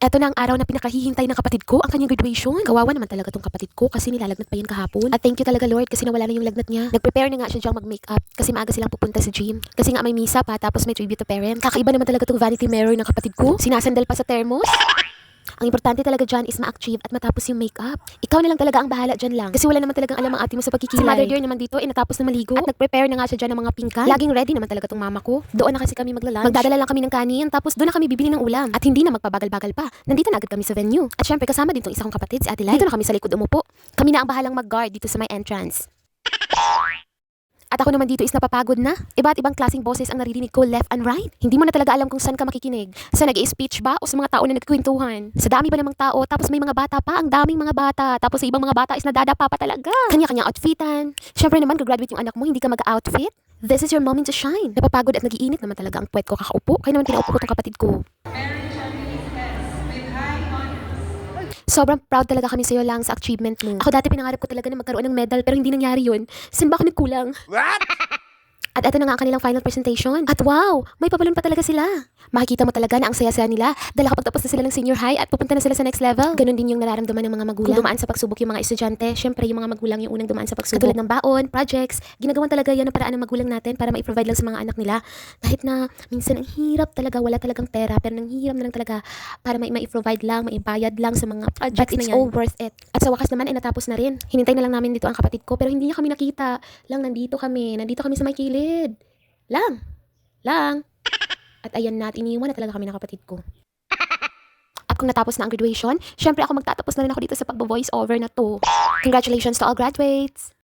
Eto na ang araw na pinakahihintay ng kapatid ko, ang kanyang graduation. Kawawa naman talaga tong kapatid ko kasi nilalagnat pa yan kahapon. At thank you talaga Lord kasi nawala na yung lagnat niya. Nag-prepare na nga siya diyang mag-makeup kasi maaga silang pupunta sa gym. Kasi nga may misa pa tapos may tribute to parents. Kakaiba naman talaga tong vanity mirror ng kapatid ko. Sinasandal pa sa thermos. Ang importante talaga dyan is ma-achieve at matapos yung makeup. Ikaw na lang talaga ang bahala dyan lang. Kasi wala naman talagang alam ang ate mo sa pagkikilay. Si Mother Dear naman dito, natapos na maligo. At nag-prepare na nga siya dyan ng mga pingkan. Laging ready naman talaga tong mama ko. Doon na kasi kami magla-lunch. Magdadala lang kami ng kanin, tapos doon na kami bibili ng ulam. At hindi na magpabagal-bagal pa. Nandito na agad kami sa venue. At syempre kasama din tong isa kong kapatid, si Ate Lai. Dito na kami sa likod umupo. Kami na ang bahalang mag-guard dito sa may entrance. At ako naman dito is napapagod na. Iba't ibang klaseng boses ang naririnig ko left and right. Hindi mo na talaga alam kung saan ka makikinig. Sa nag-i-speech ba o sa mga tao na nagkukwentuhan? Sa dami ba namang tao, tapos may mga bata pa, ang daming mga bata. Tapos sa ibang mga bata is nadadapa pa talaga. Kanya-kanya outfitan. Siyempre naman, graduate yung anak mo, hindi ka mag-outfit. This is your moment to shine. Napapagod at nagiinit naman talaga ang puwet ko kakaupo. Kaya naman pinaupo ko tong kapatid ko. Sobrang proud talaga kami sa'yo lang sa achievement mo. Ako dati pinangarap ko talaga na magkaroon ng medal pero hindi nangyari yun. Saan ba ako nagkulang? At ito na nga ang kanilang final presentation. At wow, may pabalon pa talaga sila. Makikita mo talaga na ang saya-saya nila dahil kapag tapos na sila ng senior high at pupunta na sila sa next level. Ganon din yung nararamdaman ng mga magulang. Kung dumaan sa pagsubok yung mga estudyante, syempre yung mga magulang yung unang dumaan sa pagsubok. Katulad ng baon, projects, ginagawan talaga yan ang paraan ng magulang natin para ma-provide lang sa mga anak nila. Kahit na minsan ang hirap talaga, wala talagang pera, pero nang hirap na lang talaga para ma-provide lang, maibayad lang sa mga projects na yan. It's all worth it. At sa wakas naman ay natapos na rin. Hinintay na lang namin dito ang kapatid ko pero hindi niya kami nakita. Nandito kami sa may kilid. Lang. At ayan na, at iniwan na talaga kami ng kapatid ko. At kung natapos na ang graduation, syempre ako magtatapos na rin ako dito sa pag-voice over na to. Congratulations to all graduates!